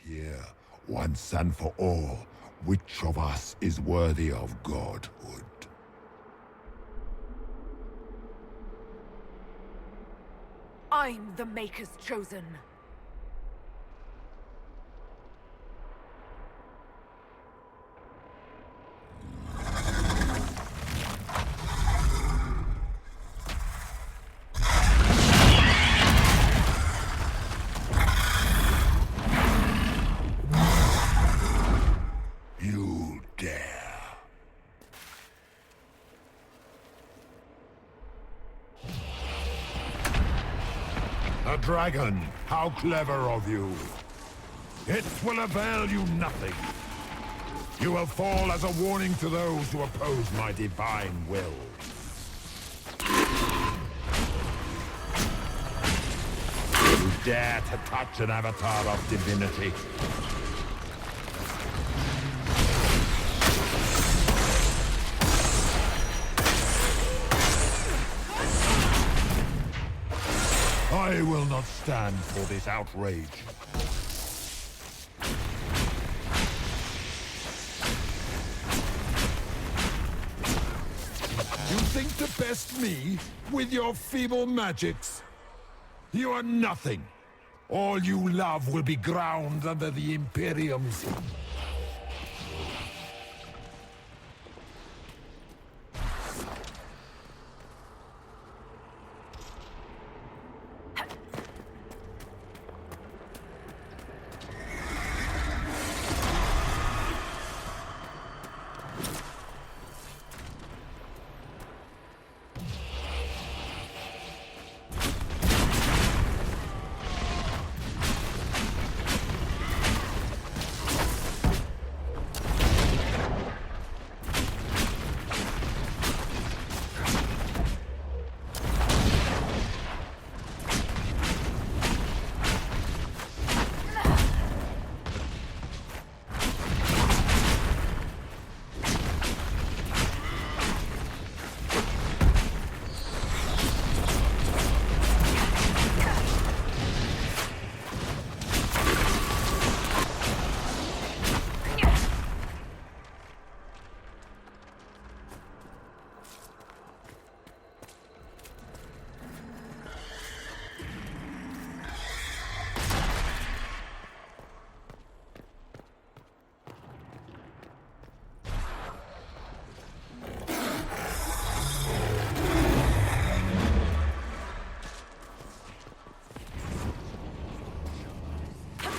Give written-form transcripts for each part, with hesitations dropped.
here, once and for all, which of us is worthy of godhood. I'm the Maker's chosen. You dare. A dragon! How clever of you! It will avail you nothing. You will fall as a warning to those who oppose my divine will. You dare to touch an avatar of divinity. I will not stand for this outrage. You think to best me with your feeble magics? You are nothing. All you love will be ground under the Imperium's...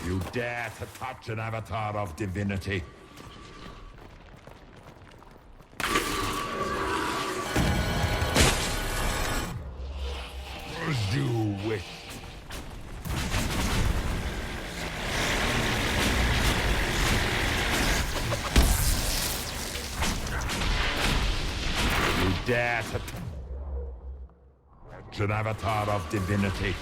You dare to touch an avatar of divinity. As you wish. You dare to touch an avatar of divinity.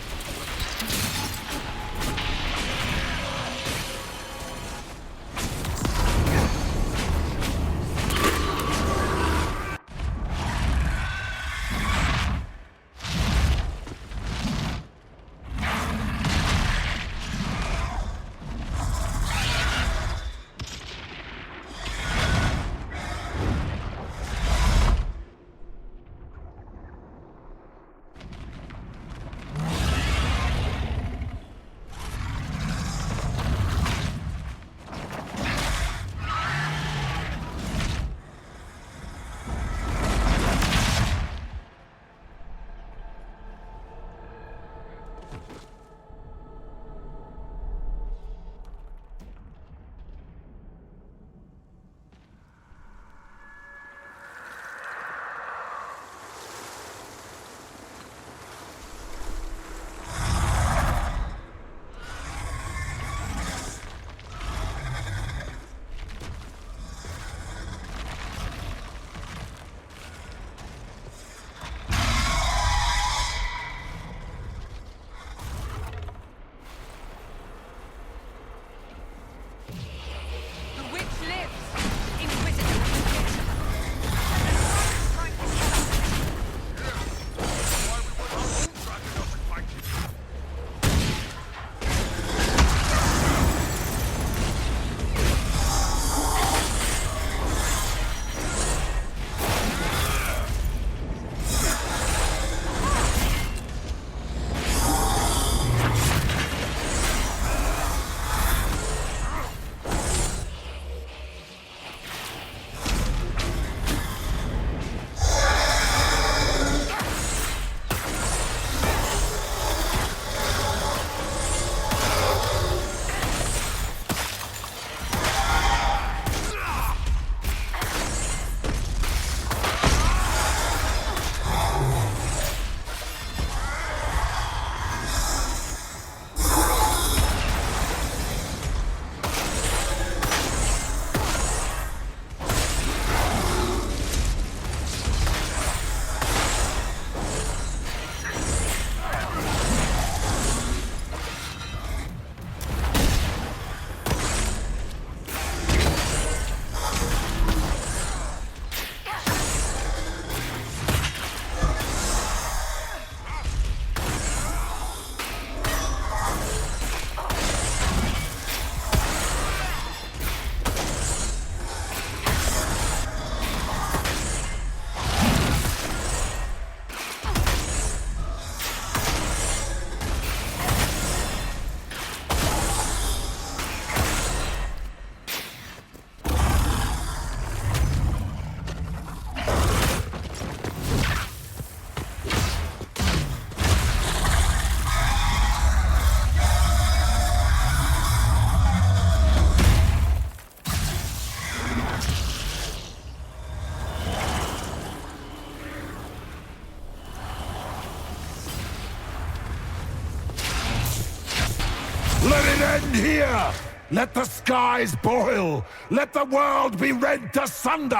it end here! Let the skies boil! Let the world be rent asunder!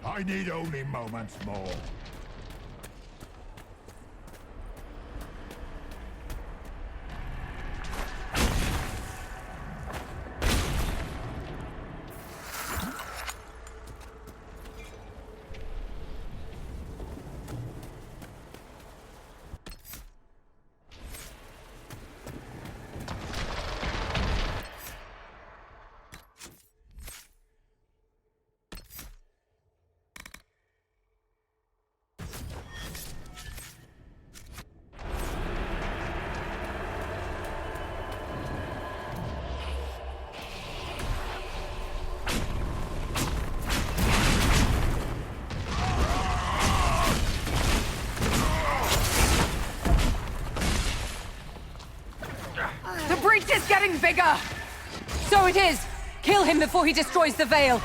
I need only moments more. The breach is getting bigger! So it is! Kill him before he destroys the veil!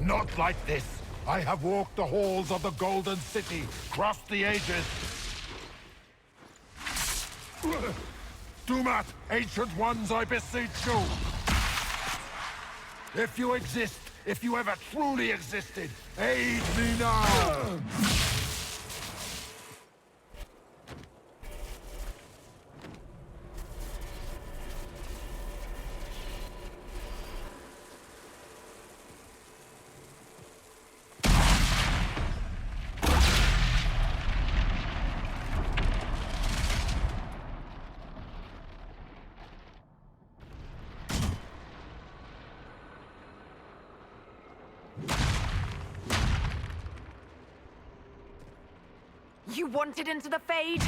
Not like this. I have walked the halls of the Golden City, crossed the ages. Dumat, ancient ones, I beseech you. If you exist, if you ever truly existed, aid me now. You wanted into the Fade?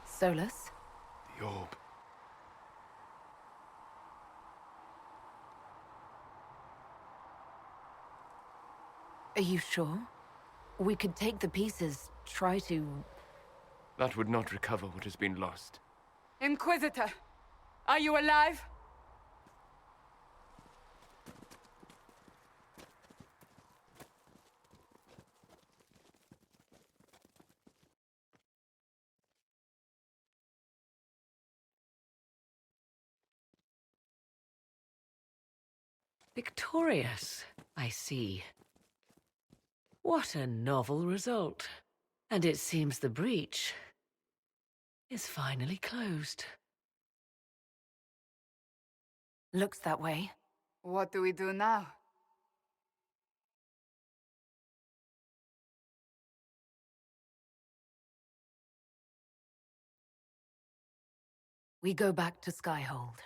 Solus? The orb. Are you sure? We could take the pieces, try to... That would not recover what has been lost. Inquisitor! Are you alive? Victorious, I see. What a novel result. And it seems the breach is finally closed. Looks that way. What do we do now? We go back to Skyhold.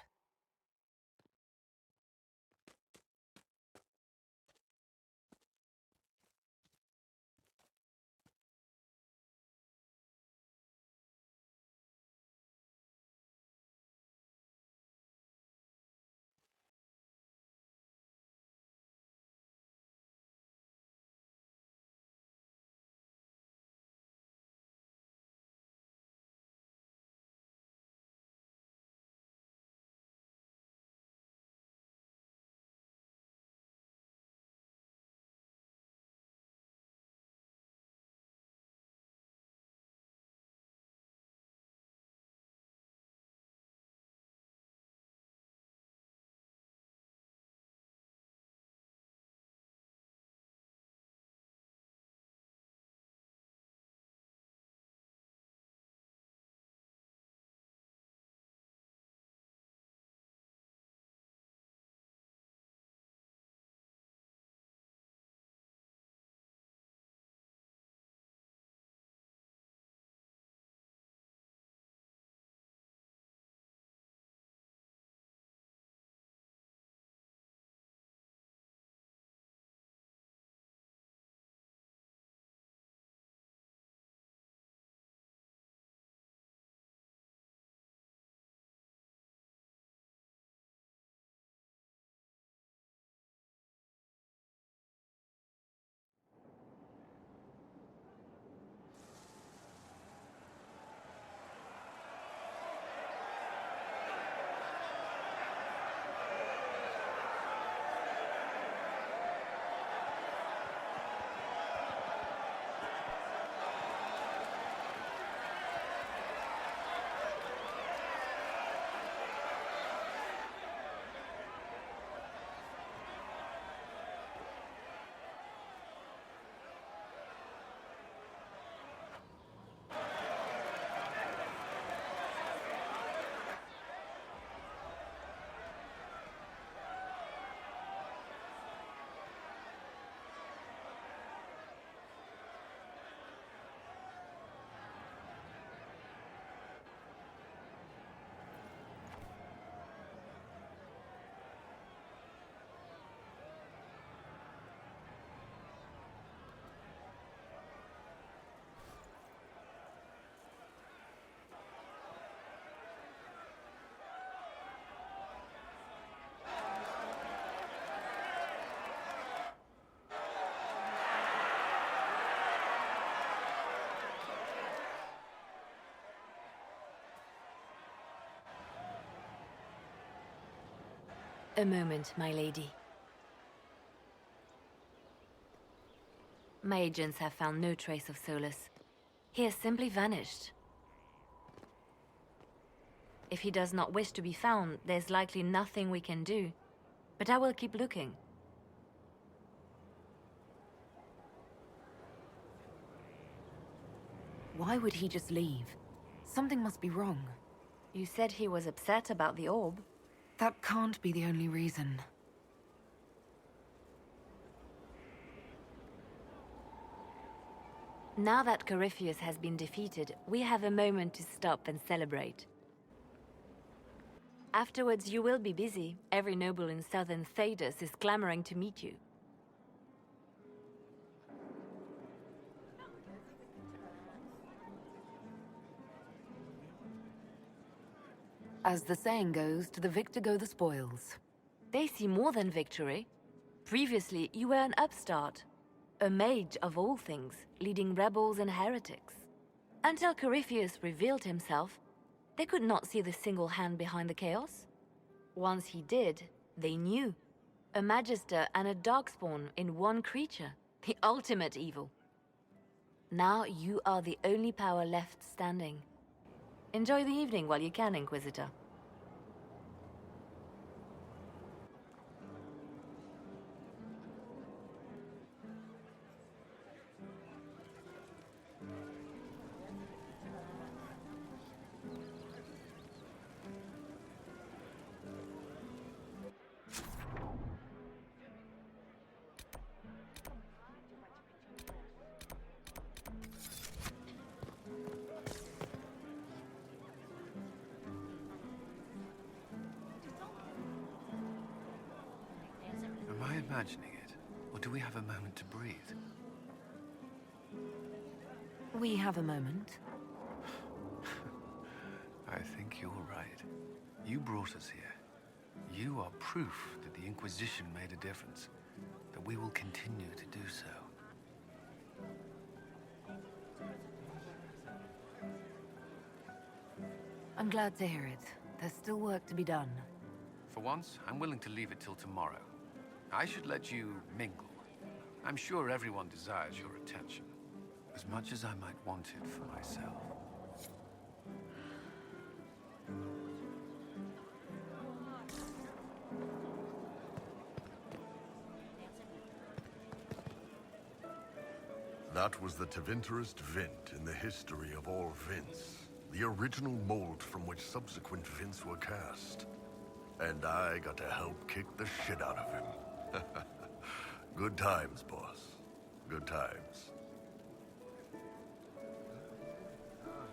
A moment, my lady. My agents have found no trace of Solus. He has simply vanished. If he does not wish to be found, there's likely nothing we can do. But I will keep looking. Why would he just leave? Something must be wrong. You said he was upset about the orb. That can't be the only reason. Now that Corypheus has been defeated, we have a moment to stop and celebrate. Afterwards, you will be busy. Every noble in southern Tedasa is clamoring to meet you. As the saying goes, to the victor go the spoils. They see more than victory. Previously, you were an upstart. A mage of all things, leading rebels and heretics. Until Corypheus revealed himself, they could not see the single hand behind the chaos. Once he did, they knew. A magister and a darkspawn in one creature. The ultimate evil. Now you are the only power left standing. Enjoy the evening while you can, Inquisitor. Am I imagining it? Or do we have a moment to breathe? We have a moment. I think you're right. You brought us here. You are proof that the Inquisition made a difference. That we will continue to do so. I'm glad to hear it. There's still work to be done. For once, I'm willing to leave it till tomorrow. I should let you mingle. I'm sure everyone desires your attention. As much as I might want it for myself. That was the Tevinterest Vint in the history of all Vints. The original mold from which subsequent Vints were cast. And I got to help kick the shit out of him. Good times, boss. Good times.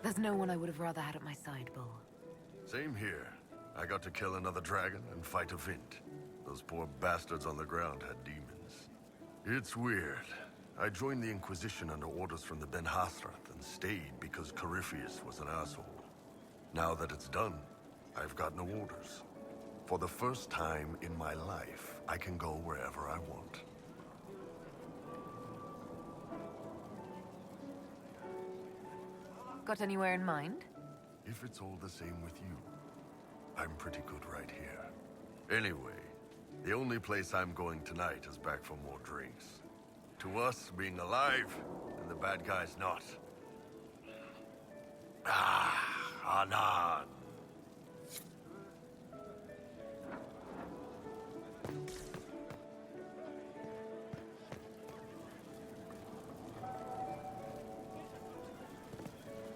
There's no one I would have rather had at my side, Bull. Same here. I got to kill another dragon and fight a Vint. Those poor bastards on the ground had demons. It's weird. I joined the Inquisition under orders from the Ben Hathrath and stayed because Corypheus was an asshole. Now that it's done, I've got no orders. For the first time in my life, I can go wherever I want. Got anywhere in mind? If it's all the same with you, I'm pretty good right here. Anyway, the only place I'm going tonight is back for more drinks. To us, being alive, and the bad guys not. Anan.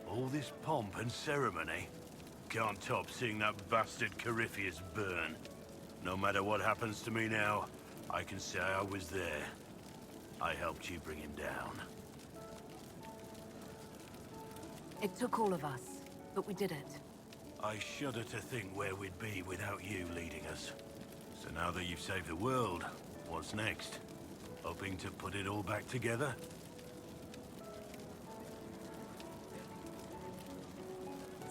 All this pomp and ceremony can't top seeing that bastard Corypheus burn. No matter what happens to me now, I can say I was there. I helped you bring him down. It took all of us, but we did it. I shudder to think where we'd be without you leading us. So now that you've saved the world, what's next? Hoping to put it all back together?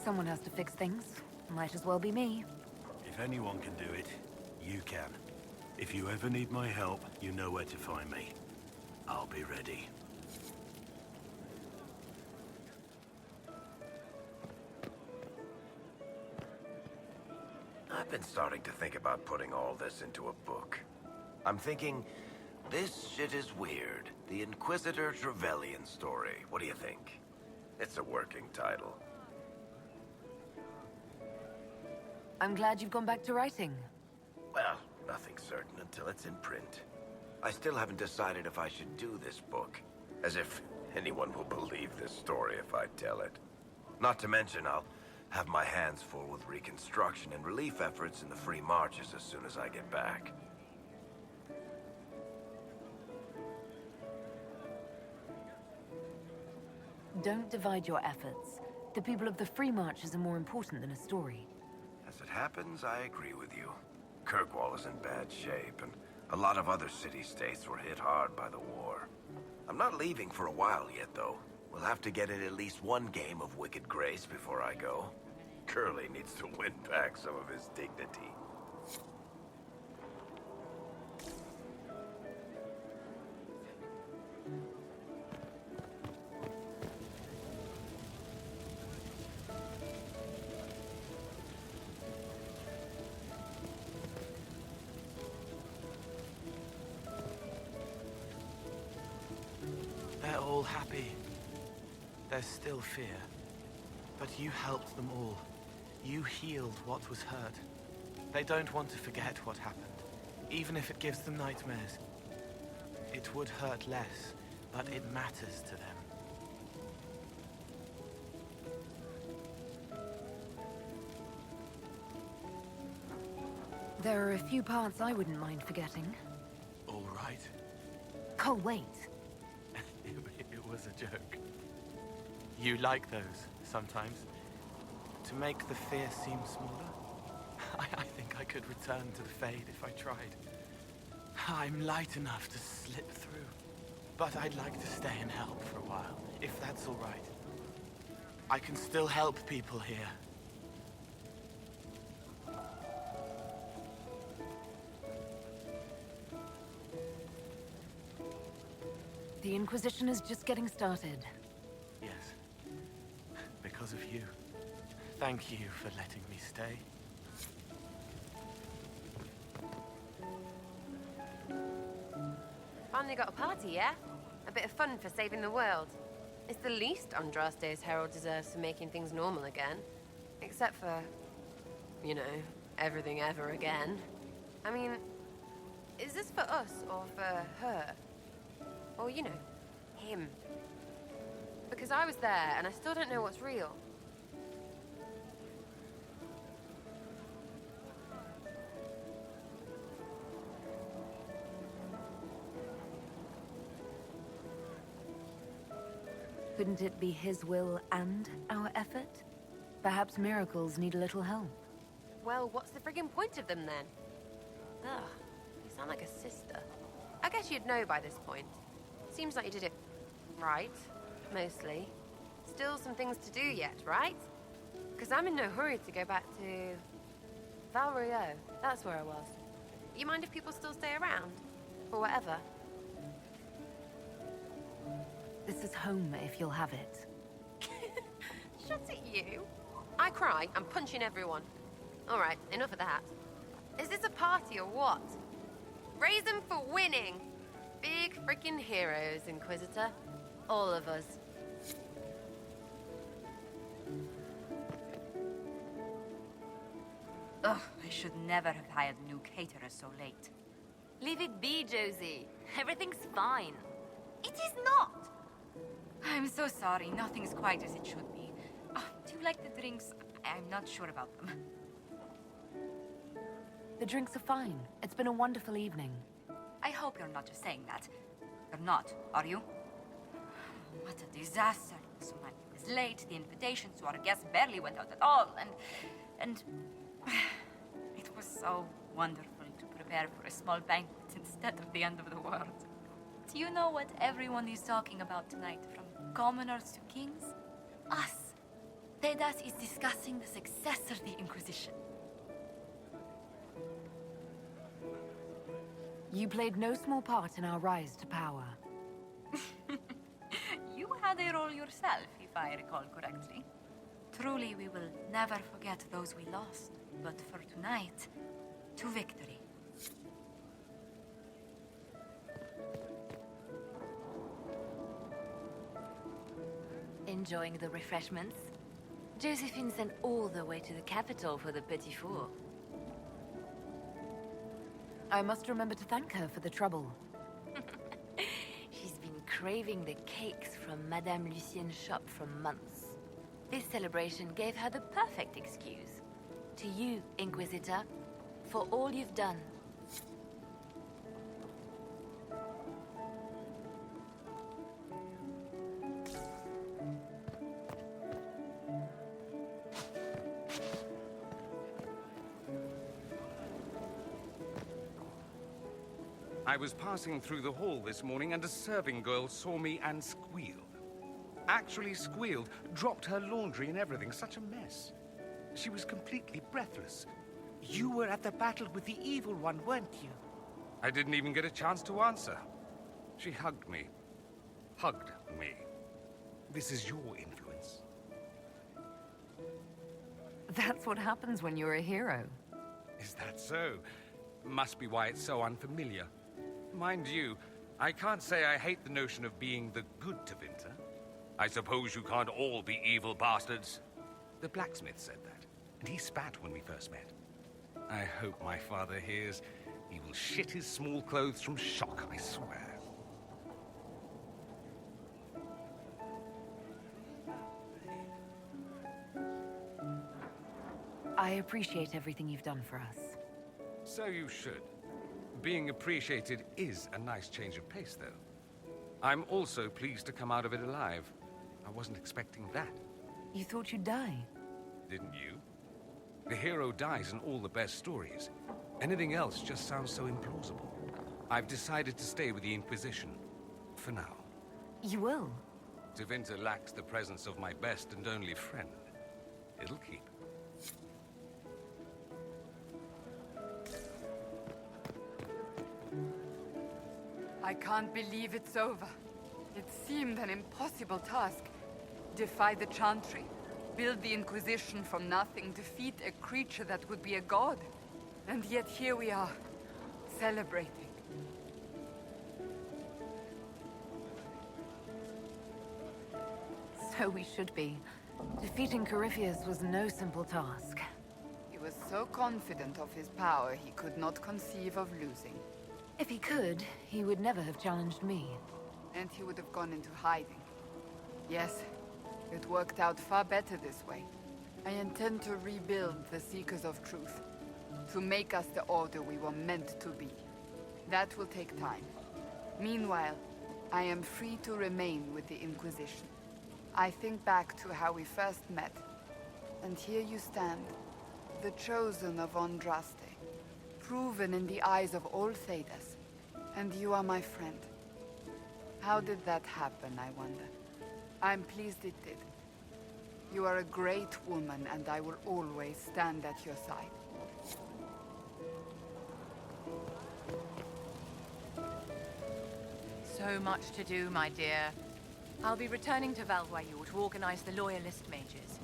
Someone has to fix things. Might as well be me. If anyone can do it, you can. If you ever need my help, you know where to find me. I'll be ready. I've been starting to think about putting all this into a book. I'm thinking, this shit is weird. The Inquisitor's Rebellion story. What do you think? It's a working title. I'm glad you've gone back to writing. Well, nothing's certain until it's in print. I still haven't decided if I should do this book. As if anyone will believe this story if I tell it. Not to mention, I'll have my hands full with reconstruction and relief efforts in the free marches as soon as I get back. Don't divide your efforts. The people of the free marches are more important than a story. As it happens, I agree with you. Kirkwall is in bad shape, and a lot of other city-states were hit hard by the war. I'm not leaving for a while yet, though. We'll have to get in at least one game of Wicked Grace before I go. Curly needs to win back some of his dignity. They're all happy. There's still fear. But you helped them all. You healed what was hurt. They don't want to forget what happened, even if it gives them nightmares. It would hurt less, but it matters to them. There are a few parts I wouldn't mind forgetting. All right. Cole, wait. It was a joke. You like those, sometimes. To make the fear seem smaller. I think I could return to the Fade if I tried. I'm light enough to slip through. But I'd like to stay and help for a while, if that's all right. I can still help people here. The Inquisition is just getting started. Yes. Because of you. Thank you for letting me stay. Finally got a party, yeah? A bit of fun for saving the world. It's the least Andraste's herald deserves for making things normal again. Except for, you know, everything ever again. I mean, is this for us or for her? Or, you know, him? Because I was there and I still don't know what's real. Couldn't it be his will and our effort? Perhaps miracles need a little help. Well, what's the friggin' point of them then? Ugh, you sound like a sister. I guess you'd know by this point. Seems like you did it right, mostly. Still some things to do yet, right? Because I'm in no hurry to go back to Valrio. That's where I was. You mind if people still stay around? Or whatever? This is home if you'll have it. Shut it, you. I cry, I'm punching everyone. All right, enough of that. Is this a party or what? Raise them for winning. Big freaking heroes, Inquisitor. All of us. Ugh, I should never have hired new caterers so late. Leave it be, Josie. Everything's fine. It is not! I'm so sorry, nothing's quite as it should be. Oh, do you like the drinks? I'm not sure about them. The drinks are fine. It's been a wonderful evening. I hope you're not just saying that. You're not, are you? What a disaster. So many was late, the invitations to our guests barely went out at all, and... It was so wonderful to prepare for a small banquet instead of the end of the world. Do you know what everyone is talking about tonight, from commoners to kings? Us. Tedasa is discussing the success of the Inquisition. You played no small part in our rise to power. You had a role yourself, if I recall correctly. Truly, we will never forget those we lost. but for tonight, to victory. Enjoying the refreshments? Josephine sent all the way to the capital for the petit four. I must remember to thank her for the trouble. She's been craving the cakes from Madame Lucien's shop for months. This celebration gave her the perfect excuse. To you, Inquisitor, for all you've done. I was passing through the hall this morning and a serving girl saw me and squealed. Actually squealed, dropped her laundry and everything, such a mess. She was completely breathless. You were at the battle with the evil one, weren't you? I didn't even get a chance to answer. She hugged me. Hugged me. This is your influence. That's what happens when you're a hero. Is that so? Must be why it's so unfamiliar. Mind you, I can't say I hate the notion of being the good Tevinter. I suppose you can't all be evil bastards. The blacksmith said that, and he spat when we first met. I hope my father hears. He will shit his small clothes from shock, I swear. I appreciate everything you've done for us. So you should. Being appreciated is a nice change of pace, though. I'm also pleased to come out of it alive. I wasn't expecting that. You thought you'd die? Didn't you? The hero dies in all the best stories. Anything else just sounds so implausible. I've decided to stay with the Inquisition. For now. You will? Tevinter lacks the presence of my best and only friend. It'll keep. I can't believe it's over. It seemed an impossible task. Defy the Chantry, build the Inquisition from nothing, defeat a creature that would be a god. And yet here we are, celebrating. So we should be. Defeating Corypheus was no simple task. He was so confident of his power, he could not conceive of losing. If he could, he would never have challenged me. And he would have gone into hiding. Yes, it worked out far better this way. I intend to rebuild the Seekers of Truth. To make us the order we were meant to be. That will take time. Meanwhile, I am free to remain with the Inquisition. I think back to how we first met. And here you stand, the chosen of Andraste. Proven in the eyes of all Tedasa. And you are my friend. How did that happen, I wonder? I'm pleased it did. You are a great woman, and I will always stand at your side. So much to do, my dear. I'll be returning to Valvoyou to organize the Loyalist mages.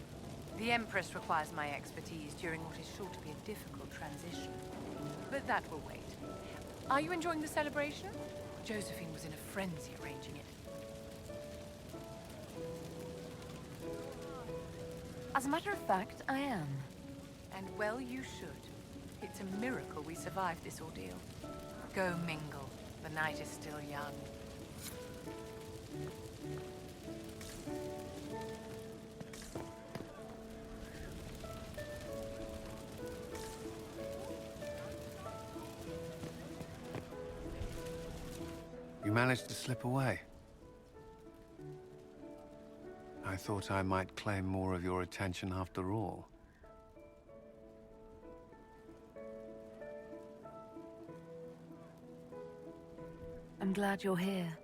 The Empress requires my expertise during what is sure to be a difficult transition. But that will wait. Are you enjoying the celebration? Josephine was in a frenzy arranging it. As a matter of fact, I am. And well you should. It's a miracle we survived this ordeal. Go mingle. The night is still young. You managed to slip away. I thought I might claim more of your attention after all. I'm glad you're here.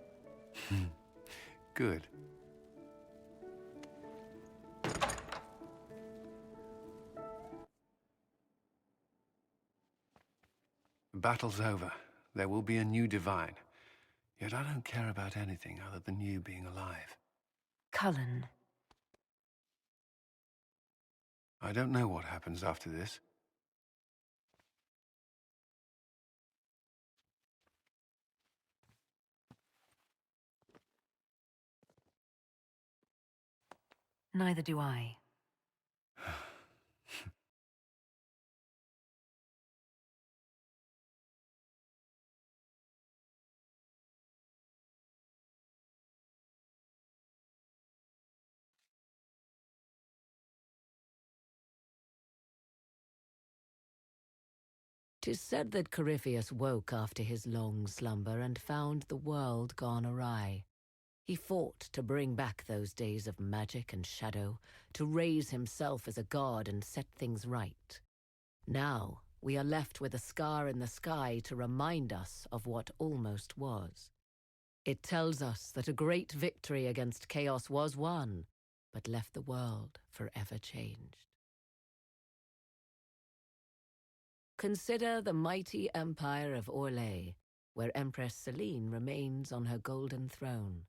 Good. The battle's over. There will be a new divine. Yet I don't care about anything other than you being alive. Cullen. I don't know what happens after this. Neither do I. "'Tis said that Corypheus woke after his long slumber and found the world gone awry. He fought to bring back those days of magic and shadow, to raise himself as a god and set things right. Now we are left with a scar in the sky to remind us of what almost was. It tells us that a great victory against chaos was won, but left the world forever changed. Consider the mighty empire of Orlais, where Empress Celine remains on her golden throne.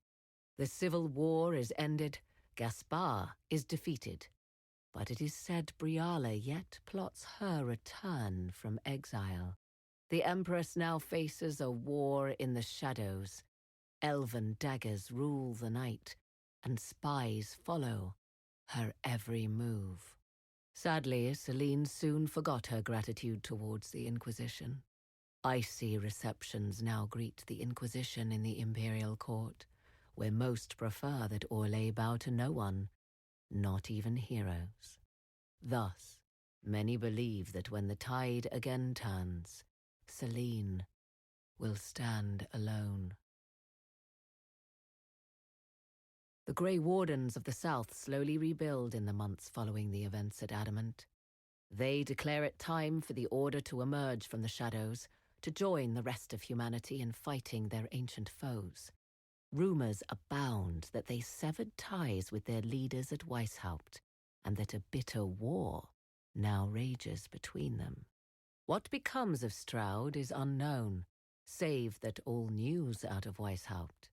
The civil war is ended, Gaspar is defeated, but it is said Briala yet plots her return from exile. The Empress now faces a war in the shadows. Elven daggers rule the night, and spies follow her every move. Sadly, Celine soon forgot her gratitude towards the Inquisition. Icy receptions now greet the Inquisition in the imperial court, where most prefer that Orlais bow to no one, not even heroes. Thus, many believe that when the tide again turns, Celine will stand alone. The Grey Wardens of the South slowly rebuild in the months following the events at Adamant. They declare it time for the Order to emerge from the shadows, to join the rest of humanity in fighting their ancient foes. Rumors abound that they severed ties with their leaders at Weishaupt, and that a bitter war now rages between them. What becomes of Stroud is unknown, save that all news out of Weishaupt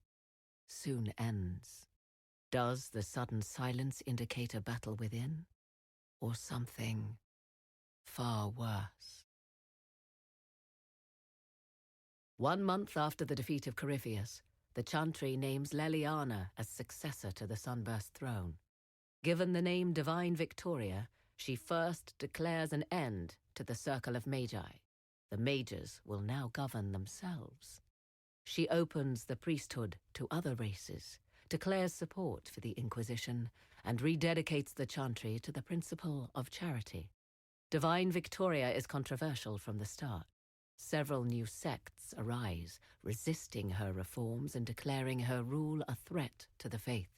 soon ends. Does the sudden silence indicate a battle within, or something far worse? 1 month after the defeat of Corypheus, the Chantry names Leliana as successor to the Sunburst throne. Given the name Divine Victoria, she first declares an end to the Circle of Magi. The mages will now govern themselves. She opens the priesthood to other races, declares support for the Inquisition, and rededicates the Chantry to the principle of charity. Divine Victoria is controversial from the start. Several new sects arise, resisting her reforms and declaring her rule a threat to the faith.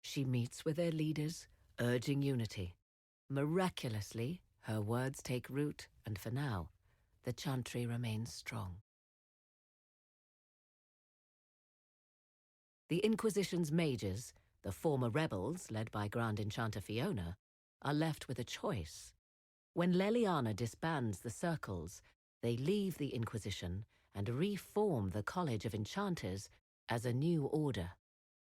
She meets with their leaders, urging unity. Miraculously, her words take root, and for now, the Chantry remains strong. The Inquisition's mages, the former rebels led by Grand Enchanter Fiona, are left with a choice. When Leliana disbands the circles, they leave the Inquisition and reform the College of Enchanters as a new order.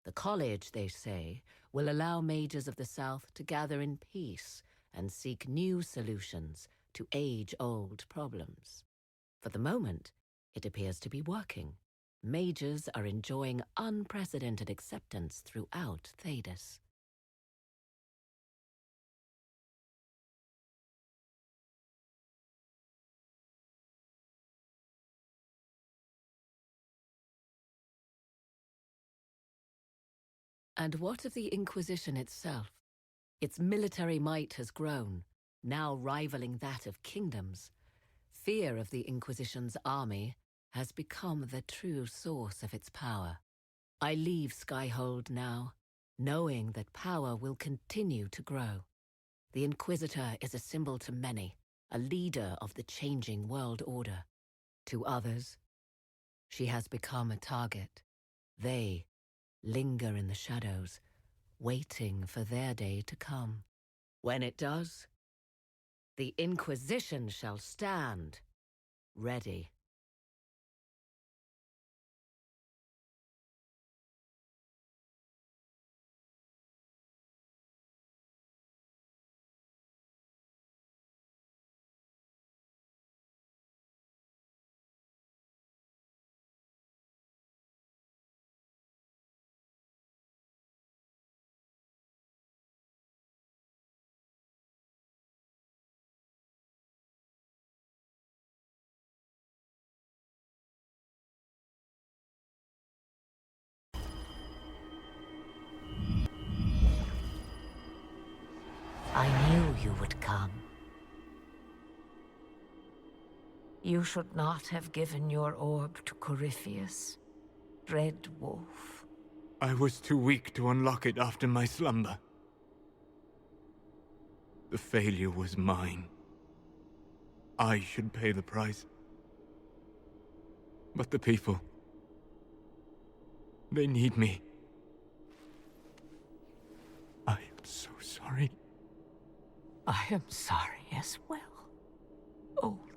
The college, they say, will allow mages of the South to gather in peace and seek new solutions to age-old problems. For the moment, it appears to be working. Mages are enjoying unprecedented acceptance throughout Tedasa. And what of the Inquisition itself? Its military might has grown, now rivaling that of kingdoms. Fear of the Inquisition's army has become the true source of its power. I leave Skyhold now, knowing that power will continue to grow. The Inquisitor is a symbol to many, a leader of the changing world order. To others, she has become a target. They linger in the shadows, waiting for their day to come. When it does, the Inquisition shall stand, ready. you would come. You should not have given your orb to Corypheus, Red Wolf. I was too weak to unlock it after my slumber. The failure was mine. I should pay the price. But the people... they need me. I am so sorry. I am sorry as well, old